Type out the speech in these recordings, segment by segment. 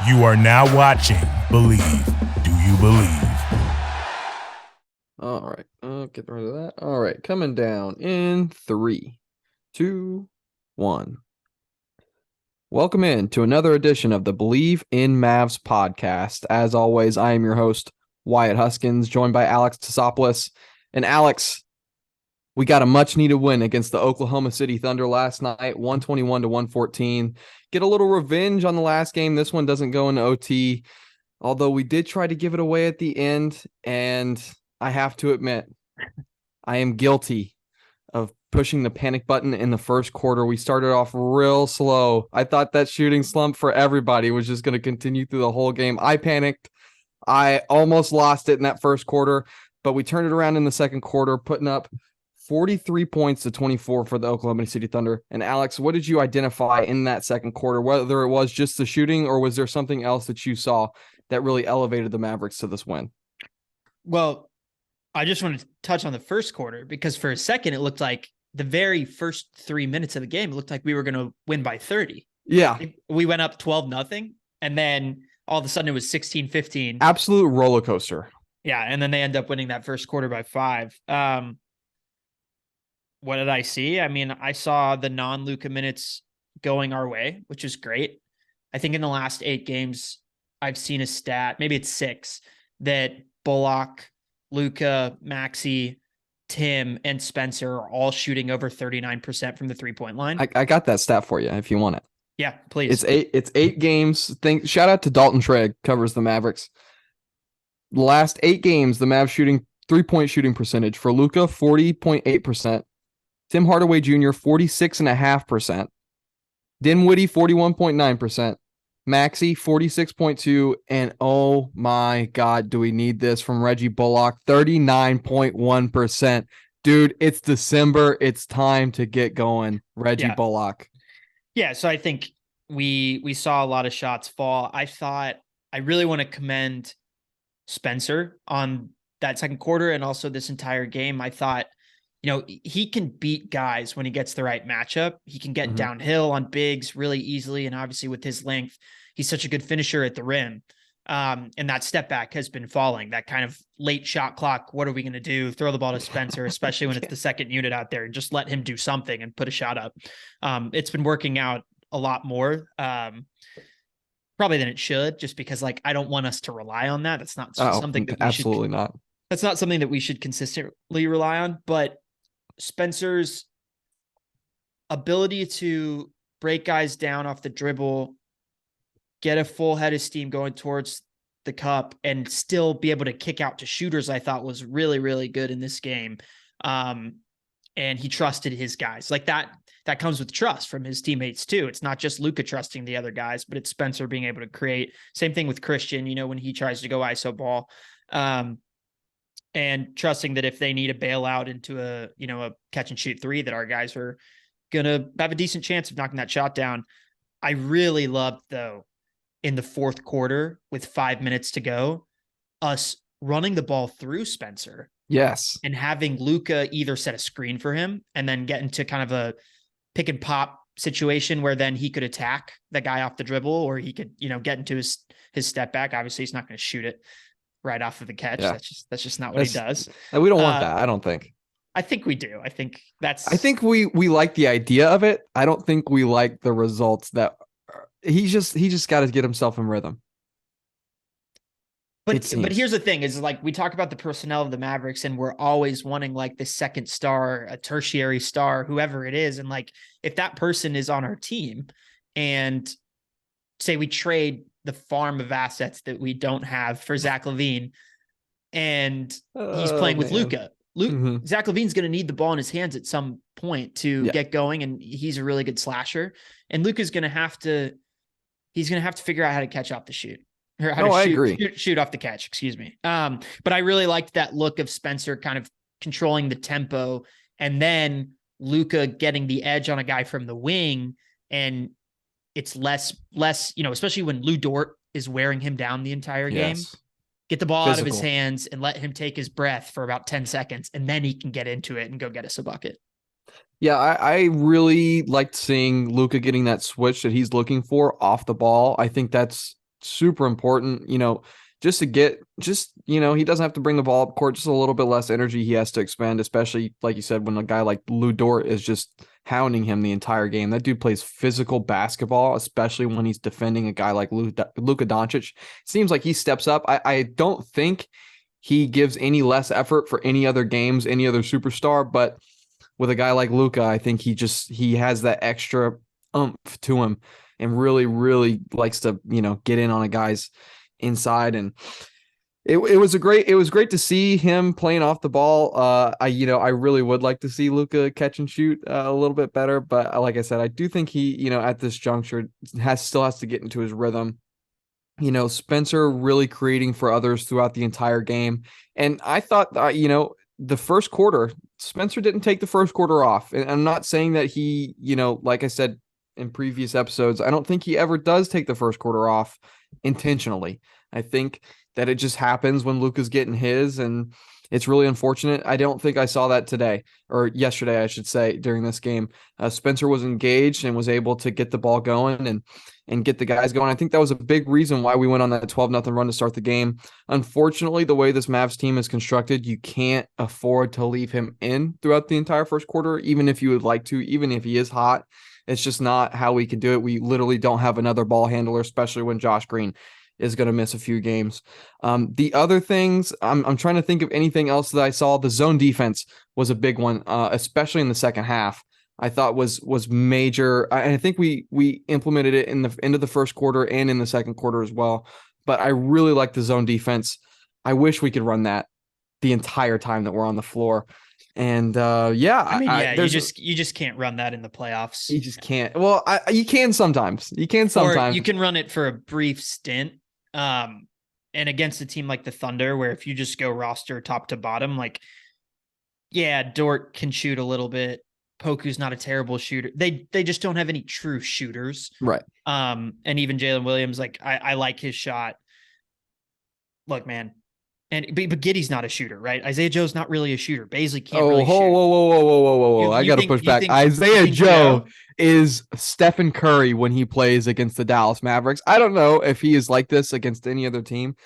You are now watching Believe. Do you believe? All right. Get rid of that. All right. Coming down in 3, 2, 1. Welcome in to another edition of the Believe in Mavs podcast. As always, I am your host, Wyatt Huskins, joined by Alex Tassopoulos. And Alex, we got a much-needed win against the Oklahoma City Thunder last night, 121-114. Get a little revenge on the last game. This one doesn't go into OT, although we did try to give it away at the end, and I have to admit, I am guilty of pushing the panic button in the first quarter. We started off real slow. I thought that shooting slump for everybody was just going to continue through the whole game. I panicked. I almost lost it in that first quarter, but we turned it around in the second quarter, putting up 43 points to 24 for the Oklahoma City Thunder. And Alex, what did you identify in that second quarter, whether it was just the shooting or was there something else that you saw that really elevated the Mavericks to this win? Well, I just want to touch on the first quarter because for a second, it looked like the very first 3 minutes of the game, it looked like we were going to win by 30. Yeah. We went up 12-0, and then all of a sudden it was 16-15. Absolute roller coaster. Yeah, and then they end up winning that first quarter by 5. What did I see? I mean, I saw the non-Luka minutes going our way, which is great. I think in the last 8 games, I've seen a stat, maybe it's 6, that Bullock, Luka, Maxey, Tim, and Spencer are all shooting over 39% from the three-point line. I got that stat for you if you want it. Yeah, please. It's 8 games. Shout out to Dalton Trigg, covers the Mavericks. The last 8 games, the Mavs shooting 3-point shooting percentage for Luka, 40.8%. Tim Hardaway Jr., 46.5%. Dinwiddie, 41.9%. Maxey, 46.2%. And oh my God, do we need this from Reggie Bullock, 39.1%. Dude, it's December. It's time to get going. Reggie Bullock. Yeah, so I think we saw a lot of shots fall. I really want to commend Spencer on that second quarter and also this entire game. I thought, he can beat guys when he gets the right matchup. He can get downhill on bigs really easily. And obviously with his length, he's such a good finisher at the rim. And that step back has been falling, that kind of late shot clock. What are we going to do? Throw the ball to Spencer, especially when it's the second unit out there, and just let him do something and put a shot up. It's been working out a lot more, probably than it should, just because I don't want us to rely on that. That's not something that that's not something that we should consistently rely on, but Spencer's ability to break guys down off the dribble, get a full head of steam going towards the cup, and still be able to kick out to shooters, I thought was really, really good in this game. And he trusted his guys. That comes with trust from his teammates too. It's not just Luka trusting the other guys, but it's Spencer being able to create. Same thing with Christian, when he tries to go ISO ball. And trusting that if they need a bailout into a catch and shoot 3, that our guys are going to have a decent chance of knocking that shot down. I really loved, though, in the fourth quarter with 5 minutes to go, us running the ball through Spencer. Yes. And having Luka either set a screen for him and then get into kind of a pick and pop situation where then he could attack the guy off the dribble, or he could, get into his step back. Obviously he's not going to shoot it right off of the catch. Yeah. That's just not what he does. We don't want that. I don't think. I think we do. I think we like the idea of it. I don't think we like the results that he just got to get himself in rhythm. But here's the thing is we talk about the personnel of the Mavericks and we're always wanting the second star, a tertiary star, whoever it is. And if that person is on our team and say we trade the farm of assets that we don't have for Zach LaVine and he's playing with Luka. Zach LaVine's going to need the ball in his hands at some point to get going. And he's a really good slasher. And Luka's going to have to figure out how to catch off the shoot. Or how to shoot off the catch, excuse me. But I really liked that look of Spencer kind of controlling the tempo and then Luka getting the edge on a guy from the wing. And it's less, especially when Lou Dort is wearing him down the entire game. Get the ball out of his hands and let him take his breath for about 10 seconds, and then he can get into it and go get us a bucket. Yeah, I really liked seeing Luka getting that switch that he's looking for off the ball. I think that's super important, just to get he doesn't have to bring the ball up court, just a little bit less energy he has to expend, especially like you said, when a guy like Lou Dort is just hounding him the entire game. That dude plays physical basketball, especially when he's defending a guy like Luka Doncic. Seems like he steps up. I don't think he gives any less effort for any other games, any other superstar, but with a guy like Luka, I think he has that extra oomph to him and really, really likes to, get in on a guy's inside. And it was great to see him playing off the ball. I really would like to see Luka catch and shoot a little bit better, but like I said, I do think he, at this juncture still has to get into his rhythm. Spencer really creating for others throughout the entire game. And I thought, the first quarter, Spencer didn't take the first quarter off. And I'm not saying that he, like I said in previous episodes, I don't think he ever does take the first quarter off intentionally. I think that it just happens when Luka's getting his, and it's really unfortunate. I don't think I saw that today, or yesterday, I should say, during this game. Spencer was engaged and was able to get the ball going and get the guys going. I think that was a big reason why we went on that 12-0 run to start the game. Unfortunately, the way this Mavs team is constructed, you can't afford to leave him in throughout the entire first quarter, even if you would like to, even if he is hot. It's just not how we can do it. We literally don't have another ball handler, especially when Josh Green is going to miss a few games. The other things, I'm trying to think of anything else that I saw. The zone defense was a big one, especially in the second half. I thought was major. I think we implemented it in the end of the first quarter and in the second quarter as well. But I really like the zone defense. I wish we could run that the entire time that we're on the floor. And you just can't run that in the playoffs. You just can't. Well, you can sometimes. You can sometimes. Or you can run it for a brief stint. And against a team like the Thunder, where if you just go roster top to bottom, like, yeah, Dort can shoot a little bit. Poku's not a terrible shooter. They just don't have any true shooters. Right. And even Jalen Williams, like I like his shot. Look, man. But Giddey's not a shooter, right? Isaiah Joe's not really a shooter. Baisley can't really shoot. Whoa. I got to push back. Isaiah Joe is Stephen Curry when he plays against the Dallas Mavericks. I don't know if he is like this against any other team,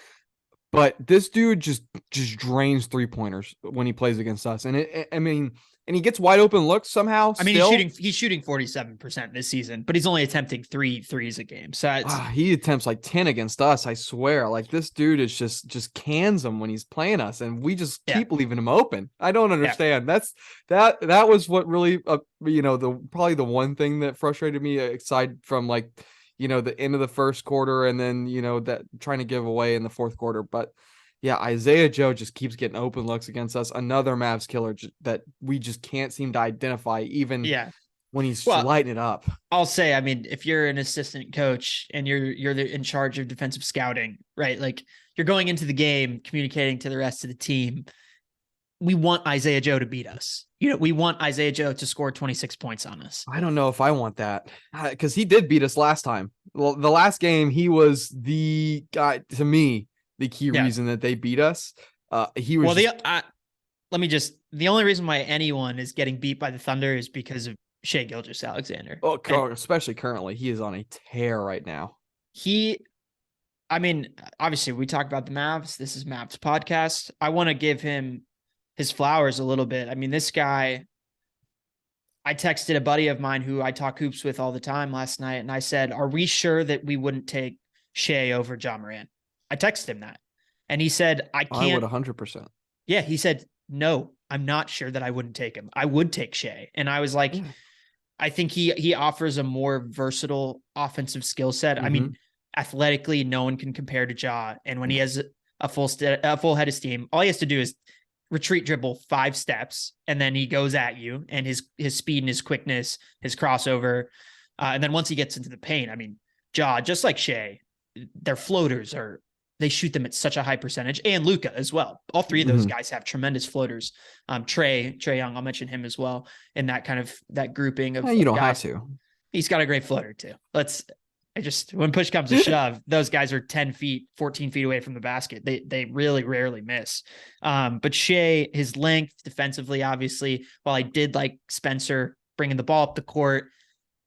but this dude just drains three-pointers when he plays against us. And and he gets wide open looks somehow. I mean, he's shooting 47% this season, but he's only attempting 3 threes a game. So he attempts like 10 against us. I swear, like this dude is just cans them when he's playing us, and we just keep leaving him open. I don't understand. That was what really, probably the one thing that frustrated me, aside from like, the end of the first quarter and then that trying to give away in the fourth quarter, but. Yeah, Isaiah Joe just keeps getting open looks against us. Another Mavs killer that we just can't seem to identify, even when he's lighting it up. I'll say, I mean, if you're an assistant coach and you're in charge of defensive scouting, right? Like you're going into the game, communicating to the rest of the team. We want Isaiah Joe to beat us. We want Isaiah Joe to score 26 points on us. I don't know if I want that, because he did beat us last time. Well, the last game, he was the guy, to me, the key reason that they beat us. He was the only reason why anyone is getting beat by the Thunder is because of Shai Gilgeous-Alexander. Oh, especially currently, he is on a tear right now. Obviously we talk about the Mavs. This is Mavs podcast. I want to give him his flowers a little bit. I mean, this guy, I texted a buddy of mine who I talk hoops with all the time last night. And I said, are we sure that we wouldn't take Shai over Ja Morant? I texted him that, and he said, I can't. I would 100%. Yeah. He said, no, I'm not sure that I wouldn't take him. I would take Shai. And I was like, I think he offers a more versatile offensive skill set. I mean, athletically, no one can compare to Ja. And when he has a full head of steam, all he has to do is retreat dribble 5 steps, and then he goes at you, and his speed and his quickness, his crossover. And then once he gets into the paint, I mean, Ja, just like Shai, their floaters they shoot them at such a high percentage, and Luka as well. All three of those guys have tremendous floaters. Trae Young, I'll mention him as well in that grouping of. You don't have to. He's got a great floater too. When push comes to shove, those guys are 10 feet, 14 feet away from the basket. They really rarely miss. But Shai, his length defensively, obviously, while I did like Spencer bringing the ball up the court,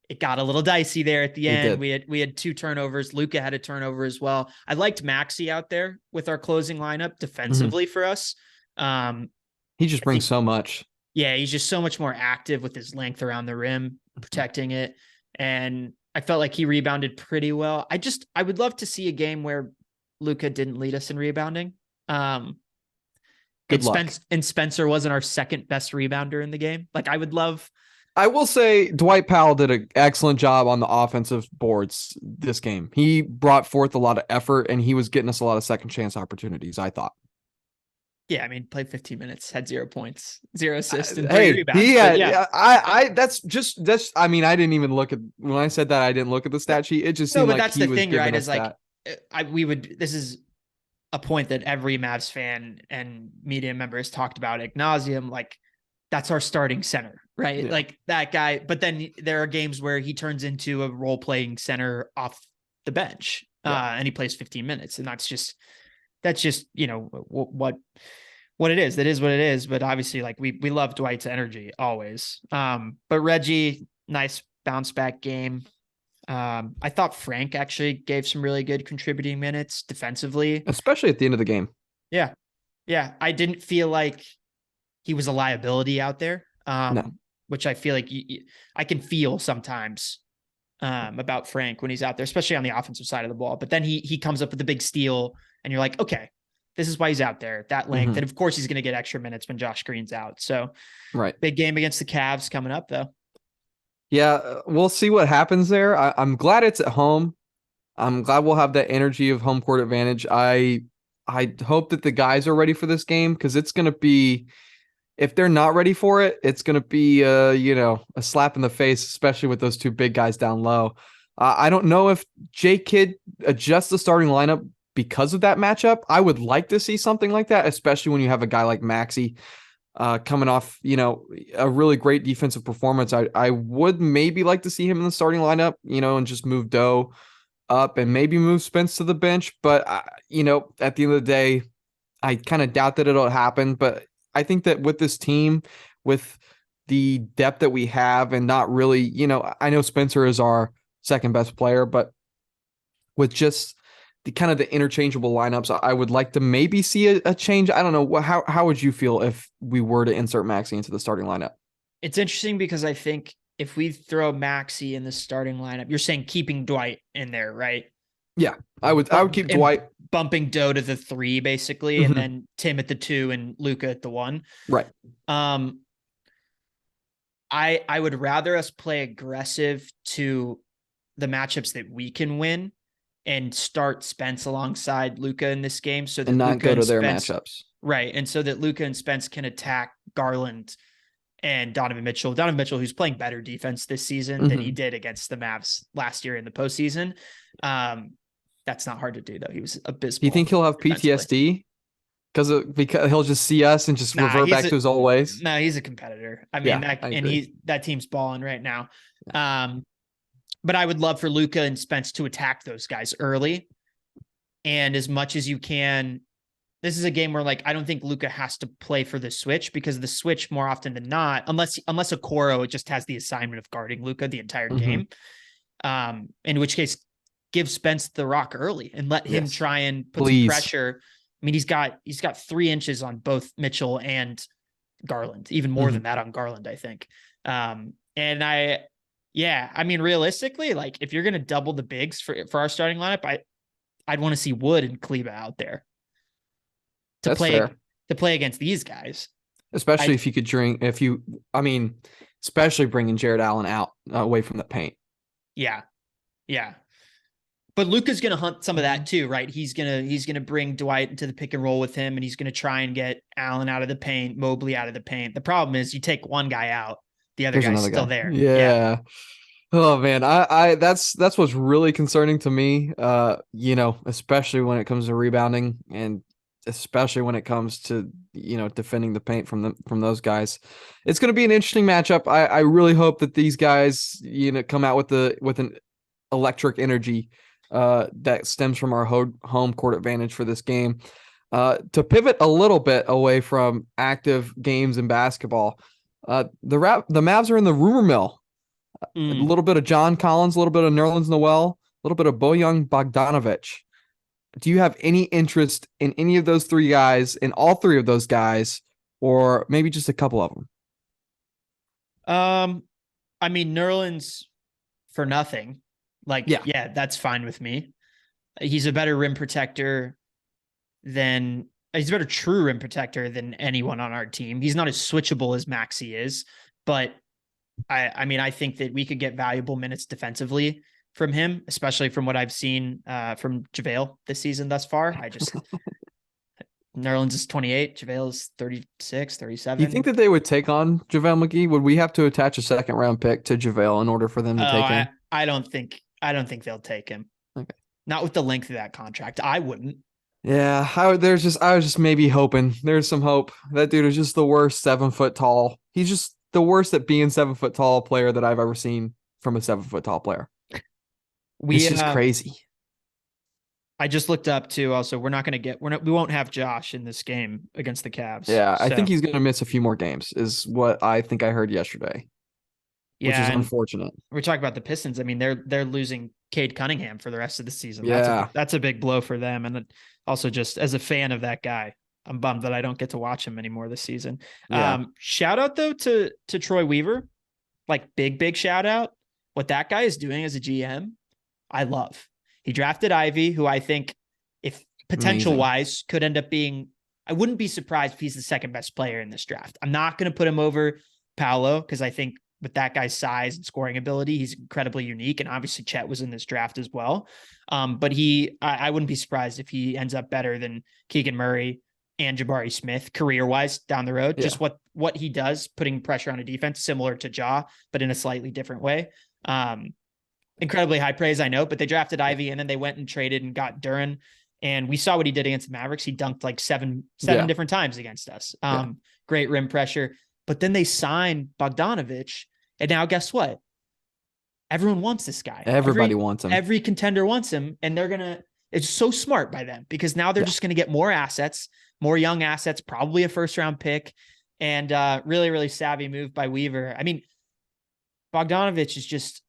it got a little dicey there at the end. We had 2 turnovers. Luka had a turnover as well. I liked Maxey out there with our closing lineup defensively for us. He just brings so much. Yeah, he's just so much more active with his length around the rim, protecting it. And I felt like he rebounded pretty well. I would love to see a game where Luka didn't lead us in rebounding. Good luck. Spencer wasn't our second best rebounder in the game. Like I will say Dwight Powell did an excellent job on the offensive boards this game. He brought forth a lot of effort, and he was getting us a lot of second chance opportunities, I thought. Yeah, I mean, played 15 minutes, had 0 points, 0 assists, and 3 hey, rebounds. I mean, I didn't even look at, when I said that, I didn't look at the stat sheet. It just seemed like that's he the was thing, giving right? us Is like, that. this is a point that every Mavs fan and media member has talked about ad nauseum. Like, that's our starting center, right? Yeah. Like that guy. But then there are games where he turns into a role playing center off the bench, and he plays 15 minutes, and that's just what it is. That is what it is. But obviously, like we love Dwight's energy always. But Reggie, nice bounce back game. I thought Frank actually gave some really good contributing minutes defensively, especially at the end of the game. Yeah. I didn't feel like he was a liability out there. No. Which I feel like I can feel sometimes about Frank when he's out there, especially on the offensive side of the ball. But then he comes up with a big steal, and you're like, okay, this is why he's out there, that length. And of course he's going to get extra minutes when Josh Green's out. So big game against the Cavs coming up though. Yeah, we'll see what happens there. I'm glad it's at home. I'm glad we'll have that energy of home court advantage. I hope that the guys are ready for this game, because it's going to be, if they're not ready for it, it's going to be a slap in the face, especially with those 2 big guys down low. I don't know if J Kidd adjusts the starting lineup because of that matchup. I would like to see something like that, especially when you have a guy like Maxey coming off, a really great defensive performance. I would maybe like to see him in the starting lineup, and just move Doe up and maybe move Spence to the bench. But, at the end of the day, I kind of doubt that it'll happen. But I think that with this team, with the depth that we have, and not really, I know Spencer is our second best player, but with just the kind of the interchangeable lineups, I would like to maybe see a change. I don't know. How would you feel if we were to insert Maxey into the starting lineup? It's interesting because I think if we throw Maxey in the starting lineup, you're saying keeping Dwight in there, right? Yeah, I would keep Dwight, bumping Doe to the 3 basically, and then Tim at the 2 and Luka at the 1. Right. I would rather us play aggressive to the matchups that we can win and start Spence alongside Luka in this game, so that and not Luka go to and their Spence, matchups. right? And so that Luka and Spence can attack Garland and Donovan Mitchell. Donovan Mitchell, who's playing better defense this season than he did against the Mavs last year in the postseason. That's not hard to do though. He was abysmal. Do you think he'll have PTSD? Because he'll just see us and just revert back to his old ways? No, he's a competitor. I mean, that team's balling right now. But I would love for Luka and Spence to attack those guys early. And as much as you can, this is a game where I don't think Luka has to play for the switch, because the switch more often than not, unless Okoro just has the assignment of guarding Luka the entire game. In which case, give Spence the rock early and let him try and put some pressure. I mean, he's got 3 inches on both Mitchell and Garland, even more than that on Garland, I think. I mean, realistically, if you're going to double the bigs for our starting lineup, I'd want to see Wood and Kleba out there to play against these guys. Especially especially bringing Jared Allen out away from the paint. Yeah. But Luka's going to hunt some of that too, right? He's going to bring Dwight into the pick and roll with him, and he's going to try and get Allen out of the paint, Mobley out of the paint. The problem is you take one guy out, the other guy's still there. Yeah. Oh man, I that's what's really concerning to me. Especially when it comes to rebounding, and especially when it comes to defending the paint from those guys. It's going to be an interesting matchup. I really hope that these guys come out with a electric energy that stems from our home court advantage for this game. To pivot a little bit away from active games in basketball, the Mavs are in the rumor mill. A little bit of John Collins, a little bit of Nerlens Noel, a little bit of Bogdonavic. Do you have any interest in any of those three guys, in all three of those guys, or maybe just a couple of them? I mean, Nerlens for nothing. Like, yeah, that's fine with me. He's a better rim protector he's a better true rim protector than anyone on our team. He's not as switchable as Maxey is, but I mean, I think that we could get valuable minutes defensively from him, especially from what I've seen from JaVale this season thus far. Nerlens is 28, JaVale is 36, 37. Do you think that they would take on JaVale McGee? Would we have to attach a second round pick to JaVale in order for them to take him? I don't think they'll take him. Okay. Not with the length of that contract. I wouldn't. Yeah, I was just maybe hoping. There's some hope. That dude is just the worst 7 foot tall. He's just the worst at being 7 foot tall player that I've ever seen from a 7 foot tall player. It's just crazy. I just looked up too. Also, we won't have Josh in this game against the Cavs. Yeah, I think he's going to miss a few more games is what I think I heard yesterday. Which is unfortunate. We're talking about the Pistons. I mean, they're losing Cade Cunningham for the rest of the season. Yeah. That's a big blow for them. And also just as a fan of that guy, I'm bummed that I don't get to watch him anymore this season. Yeah. Shout out though to Troy Weaver, like big shout out. What that guy is doing as a GM, I love. He drafted Ivy, who I think if potential wise could end up being, I wouldn't be surprised if he's the second best player in this draft. I'm not going to put him over Paolo because I think with that guy's size and scoring ability, he's incredibly unique. And obviously Chet was in this draft as well. But I wouldn't be surprised if he ends up better than Keegan Murray and Jabari Smith career-wise down the road. Yeah. Just what he does, putting pressure on a defense, similar to Ja, but in a slightly different way. Incredibly high praise, I know, but they drafted Ivy and then they went and traded and got Duren. And we saw what he did against the Mavericks. He dunked like seven different times against us. Great rim pressure. But then they signed Bogdonovic. And now guess what? Everyone wants this guy. Everybody wants him. Every contender wants him. And it's so smart by them because now they're just going to get more assets, more young assets, probably a first round pick, and really, really savvy move by Weaver. I mean, Bogdonovic is just,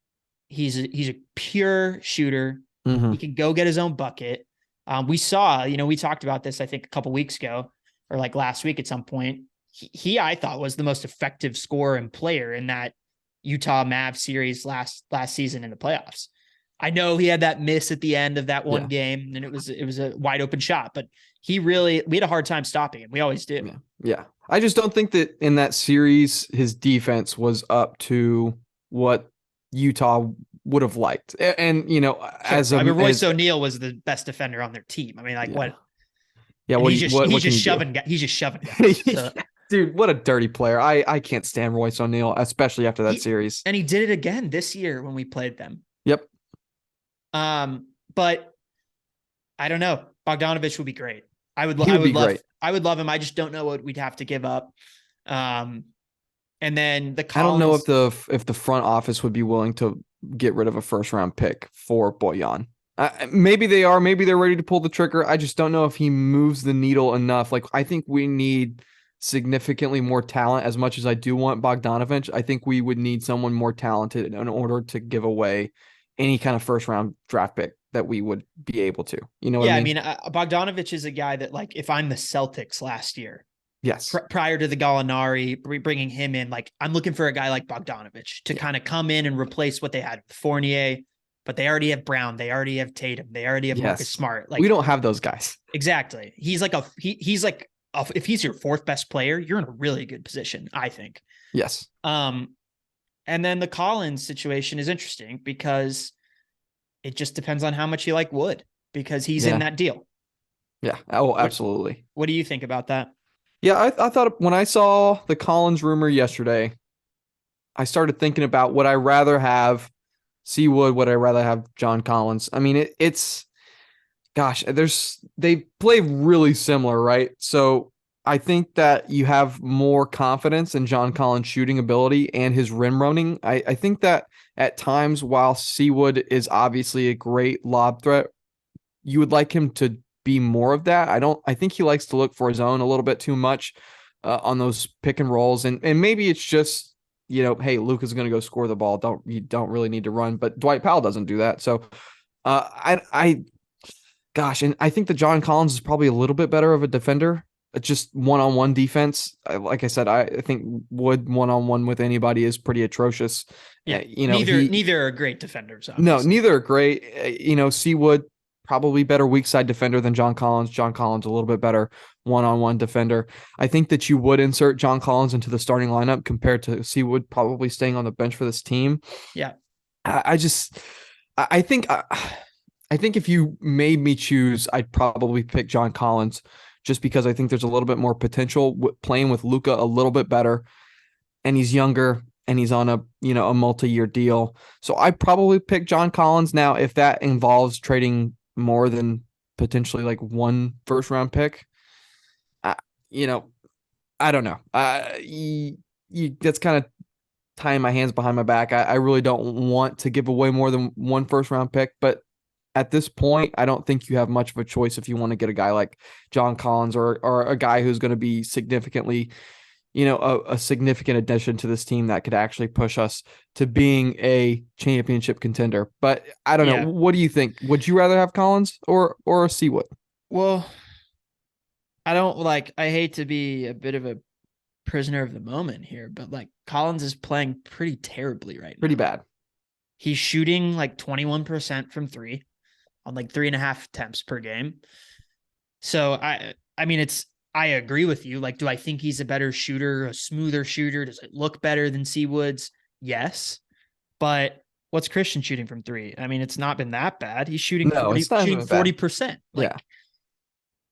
he's a pure shooter. Mm-hmm. He can go get his own bucket. We saw, we talked about this, I think a couple weeks ago or like last week at some point. He I thought was the most effective scorer and player in that Utah Mavs series last season in the playoffs. I know he had that miss at the end of that one game and it was a wide open shot, but we had a hard time stopping him. We always do. Yeah. I just don't think that in that series, his defense was up to what Utah would have liked. And, Royce O'Neal was the best defender on their team. I mean, what? Yeah. He's just shoving guys. So. Dude, what a dirty player. I can't stand Royce O'Neal, especially after that series. And he did it again this year when we played them. Yep. But I don't know. Bogdonovic would be great. I would love him. I just don't know what we'd have to give up. And then I don't know if the front office would be willing to get rid of a first round pick for Bojan. Maybe they are. Maybe they're ready to pull the trigger. I just don't know if he moves the needle enough. Like, I think we need significantly more talent. As much as I do want Bogdanovich, I think we would need someone more talented in order to give away any kind of first round draft pick that we would be able to. You know what I mean? Bogdanovich is a guy that, like, if I'm the Celtics last year, yes, prior to the Gallinari bringing him in, like, I'm looking for a guy like Bogdanovich to kind of come in and replace what they had with Fournier. But they already have Brown. They already have Tatum. They already have Marcus Smart. Like, we don't have those guys. Exactly. He's like if he's your fourth best player, you're in a really good position, I think. Yes. And then the Collins situation is interesting because it just depends on how much you like Wood, because he's in that deal. Yeah. Oh, absolutely. What do you think about that? Yeah, I thought when I saw the Collins rumor yesterday, I started thinking about would I rather have C. Wood, would I rather have John Collins? I mean, they play really similar, right? So I think that you have more confidence in John Collins' shooting ability and his rim running. I think that at times, while Seawood is obviously a great lob threat, you would like him to be more of that. I think he likes to look for his own a little bit too much on those pick and rolls. And maybe it's just, hey, Luka's going to go score the ball. You don't really need to run, but Dwight Powell doesn't do that. So gosh, and I think that John Collins is probably a little bit better of a defender. Just one-on-one defense. Like I said, I think Wood one-on-one with anybody is pretty atrocious. Yeah, neither are great defenders. Obviously. No, neither are great. Seawood probably better weak side defender than John Collins. John Collins a little bit better one-on-one defender. I think that you would insert John Collins into the starting lineup compared to Seawood probably staying on the bench for this team. Yeah, I think if you made me choose, I'd probably pick John Collins. Just because I think there's a little bit more potential playing with Luka a little bit better, and he's younger and he's on a multi-year deal. So I probably pick John Collins. Now, if that involves trading more than potentially like one first round pick, I don't know. That's kind of tying my hands behind my back. I really don't want to give away more than one first round pick, but at this point, I don't think you have much of a choice if you want to get a guy like John Collins or a guy who's going to be significantly, a significant addition to this team that could actually push us to being a championship contender. But I don't know. What do you think? Would you rather have Collins or a Seawood? Well, I hate to be a bit of a prisoner of the moment here, but like Collins is playing pretty terribly right now. Pretty bad. He's shooting like 21% from three on like 3.5 attempts per game. So I agree with you. Like, do I think he's a better shooter, a smoother shooter? Does it look better than Seawood's? Yes. But what's Christian shooting from three? I mean, it's not been that bad. He's shooting 40%. Like,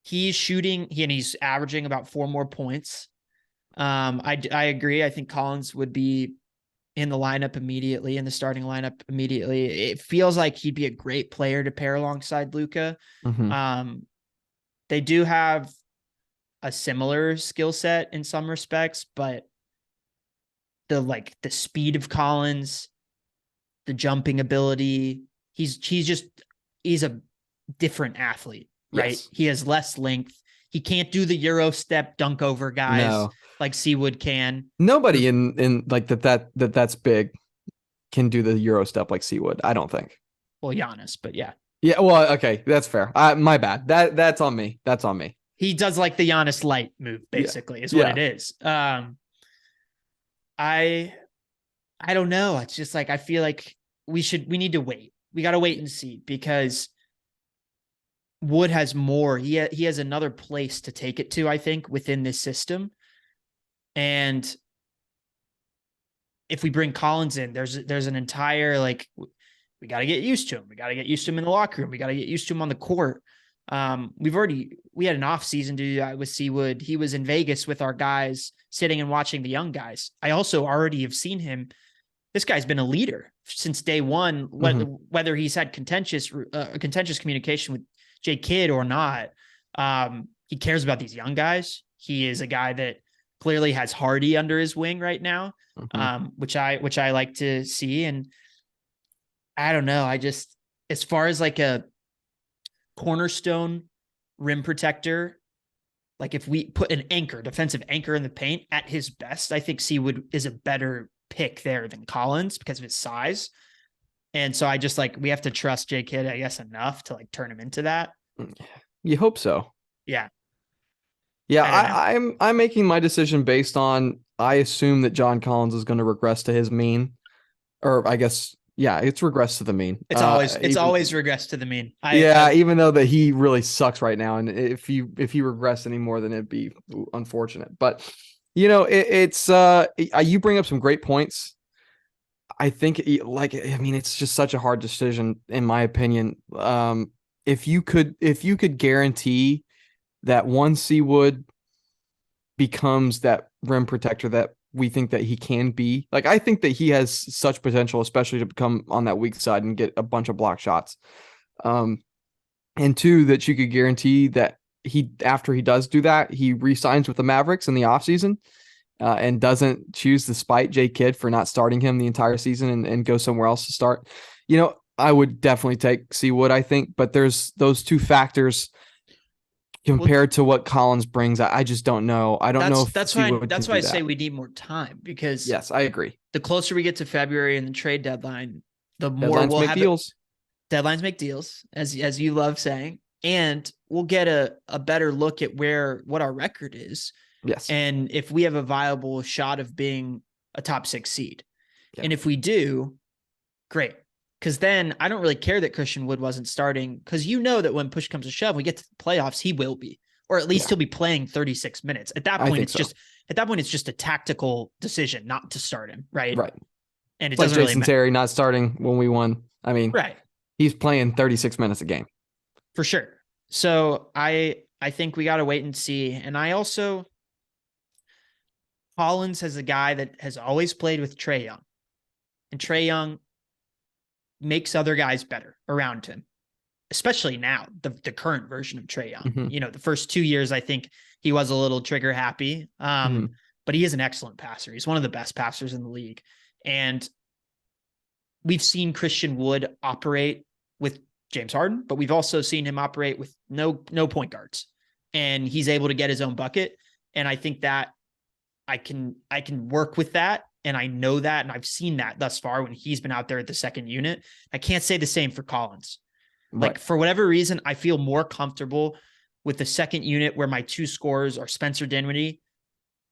he's shooting, and he's averaging about 4 more points. I agree. I think Collins would be in the lineup immediately, in the starting lineup immediately. It feels like he'd be a great player to pair alongside Luka. Mm-hmm. They do have a similar skill set in some respects, but the speed of Collins, the jumping ability, he's a different athlete, right? Yes. He has less length. He can't do the Euro step dunk over guys like Seawood can. Nobody in like that's big can do the Euro step like Seawood, I don't think. Well, Giannis, but yeah. Yeah, well, okay, that's fair. My bad. That's on me. That's on me. He does like the Giannis light move, basically, is what it is. I don't know. It's just like I feel like we need to wait. We got to wait and see because Wood has more. He has another place to take it to, I think, within this system. And if we bring Collins in, there's an entire, like, we got to get used to him. We got to get used to him in the locker room. We got to get used to him on the court. We had an off season to do that with Seawood. He was in Vegas with our guys sitting and watching the young guys. I also already have seen him. This guy's been a leader since day one, whether he's had contentious communication with Jay Kidd or not. He cares about these young guys. He is a guy that clearly has Hardy under his wing right now, which I like to see. And I don't know. As far as like a cornerstone rim protector, like if we put an defensive anchor in the paint at his best, I think Seawood is a better pick there than Collins because of his size. And so we have to trust J Kidd, I guess, enough to like turn him into that. You hope so. Yeah. Yeah. I'm making my decision based on, I assume that John Collins is going to regress to his mean, or I guess, yeah, it's regressed to the mean. It's always regressed to the mean. Even though that he really sucks right now. And if he regressed anymore, then it'd be unfortunate, but it's you bring up some great points. I think it's just such a hard decision in my opinion. If you could guarantee that one Seawood becomes that rim protector that we think that he can be, like, I think that he has such potential, especially to become on that weak side and get a bunch of block shots. And two, that you could guarantee that after he does do that, he re-signs with the Mavericks in the offseason and doesn't choose to spite Jay Kidd for not starting him the entire season and go somewhere else to start, I would definitely take Seawood, I think. But there's those two factors compared to what Collins brings. I just don't know. I don't know if that's why I say we need more time, because yes, I agree. The closer we get to February and the trade deadline, the more Deadlines we'll make have deals. Deadlines make deals, as you love saying, and we'll get a better look at what our record is. Yes. And if we have a viable shot of being a top 6 seed. Yeah. And if we do, great. Because then I don't really care that Christian Wood wasn't starting, because that when push comes to shove, we get to the playoffs, he will be, or at least he'll be playing 36 minutes. At that point, it's just a tactical decision not to start him, right? Right. And it it's like doesn't Jason really Terry not starting when we won. I mean, right. He's playing 36 minutes a game. For sure. So I think we got to wait and see. And I also, Collins is a guy that has always played with Trae Young, and Trae Young makes other guys better around him, especially now, the current version of Trae Young. Mm-hmm. The first 2 years, I think he was a little trigger happy, but he is an excellent passer. He's one of the best passers in the league. And we've seen Christian Wood operate with James Harden, but we've also seen him operate with no point guards, and he's able to get his own bucket. And I think that I can work with that. And I know that, and I've seen that thus far when he's been out there at the second unit. I can't say the same for Collins. Right. Like, for whatever reason, I feel more comfortable with the second unit where my two scorers are Spencer Dinwiddie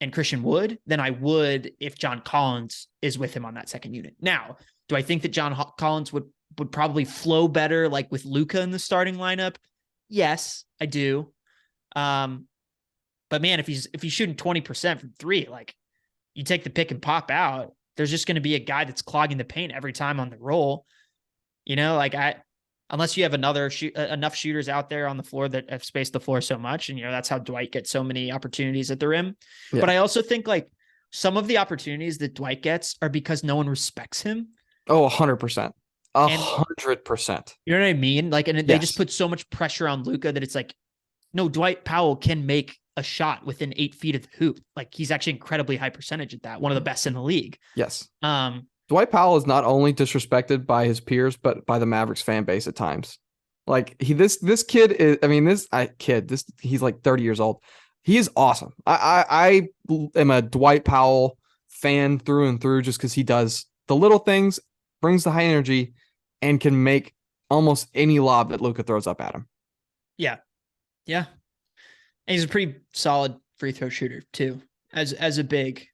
and Christian Wood than I would if John Collins is with him on that second unit. Now, do I think that John Collins would probably flow better, like with Luka in the starting lineup? Yes, I do. But man, if he's shooting 20% from 3, like, you take the pick and pop out, there's just going to be a guy that's clogging the paint every time on the roll. Unless you have enough shooters out there on the floor that have spaced the floor so much. And, that's how Dwight gets so many opportunities at the rim. Yeah. But I also think, like, some of the opportunities that Dwight gets are because no one respects him. Oh, 100%. 100%. You know what I mean? Like, and they just put so much pressure on Luka that it's like, no, Dwight Powell can make a shot within 8 feet of the hoop. Like, he's actually incredibly high percentage at that. One of the best in the league. Yes. Dwight Powell is not only disrespected by his peers, but by the Mavericks fan base at times. Like, this kid is, he's like 30 years old. He is awesome. I am a Dwight Powell fan through and through, just because he does the little things, brings the high energy, and can make almost any lob that Luka throws up at him. Yeah. Yeah. And he's a pretty solid free throw shooter too, as a big,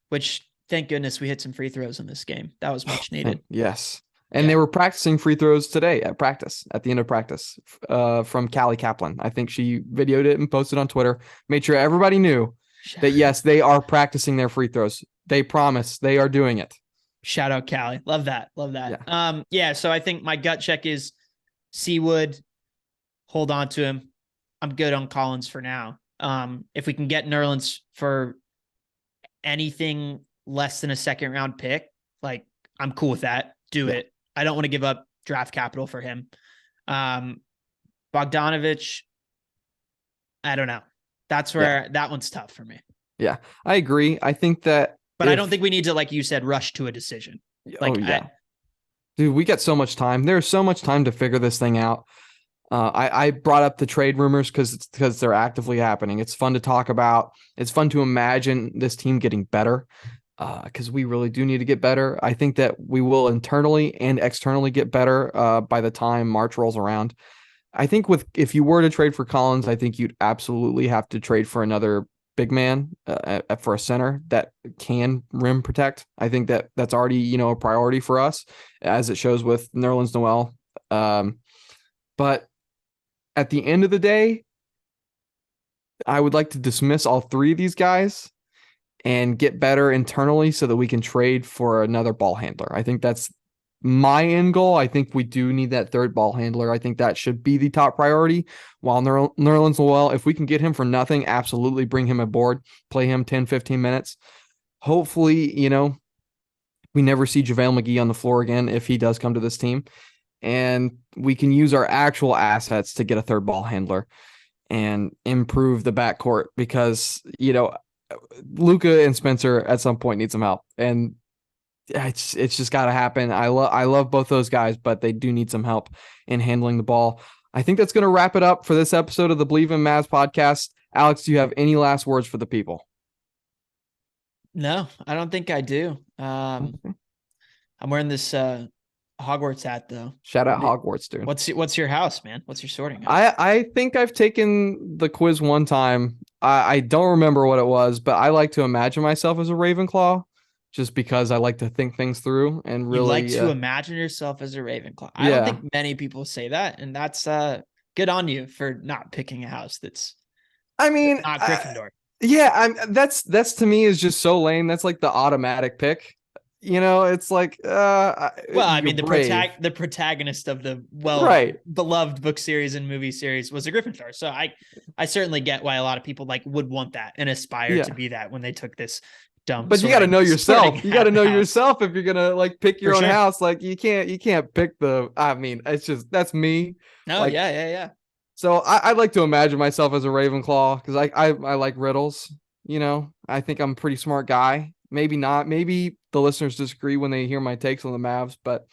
which, thank goodness we hit some free throws in this game. That was much needed. Yes. And they were practicing free throws today at the end of practice, from Callie Kaplan. I think she videoed it and posted on Twitter, made sure everybody knew that, yes, they are practicing their free throws. They promise they are doing it. Shout out Callie. Love that. Yeah. So I think my gut check is Seawood, hold on to him. I'm good on Collins for now. If we can get Nerlens for anything less than a second round pick, like, I'm cool with that. Do it. I don't want to give up draft capital for him. Bogdonavic, I don't know. That's where that one's tough for me. Yeah, I agree. I think that, but I don't think we need to, like you said, rush to a decision. Like, dude, we got so much time. There's so much time to figure this thing out. I brought up the trade rumors because they're actively happening. It's fun to talk about. It's fun to imagine this team getting better, because we really do need to get better. I think that we will internally and externally get better by the time March rolls around. I think if you were to trade for Collins, I think you'd absolutely have to trade for another big man, for a center that can rim protect. I think that's already, a priority for us, as it shows with Nerlens Noel. But at the end of the day, I would like to dismiss all 3 of these guys and get better internally so that we can trade for another ball handler. I think that's my end goal. I think we do need that third ball handler. I think that should be the top priority. While Nerlens Noel, if we can get him for nothing, absolutely bring him aboard, play him 10, 15 minutes. Hopefully, we never see JaVale McGee on the floor again if he does come to this team. And we can use our actual assets to get a third ball handler. and improve the backcourt because, Luka and Spencer at some point need some help. And it's just got to happen. I love both those guys, but they do need some help in handling the ball. I think that's going to wrap it up for this episode of the Believe in Mavs podcast. Alex, do you have any last words for the people? No, I don't think I do. I'm wearing this Hogwarts hat though. Shout out Hogwarts, dude. What's your house, man? What's your sorting house? I think I've taken the quiz one time. I don't remember what it was, but I like to imagine myself as a Ravenclaw just because I like to think things through and really you like to imagine yourself as a Ravenclaw. I don't think many people say that, and that's good on you for not picking a house that's not Gryffindor. That's to me is just so lame. That's like the automatic pick. It's like the protagonist of the beloved book series and movie series was a Gryffindor. So I certainly get why a lot of people would want that and aspire to be that when they took this dumb. But you got to know yourself. You got to know yourself if you're gonna pick your own house. You can't pick it's just that's me. No, yeah. So I like to imagine myself as a Ravenclaw because I like riddles. I think I'm a pretty smart guy. Maybe not. Maybe the listeners disagree when they hear my takes on the Mavs, but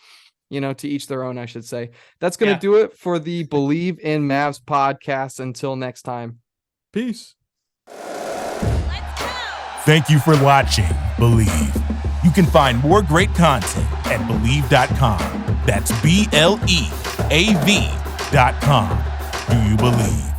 to each their own, I should say. That's going to do it for the Believe in Mavs podcast. Until next time. Peace. Thank you for watching Believe. You can find more great content at Believe.com. That's BLEAV.com. Do you believe?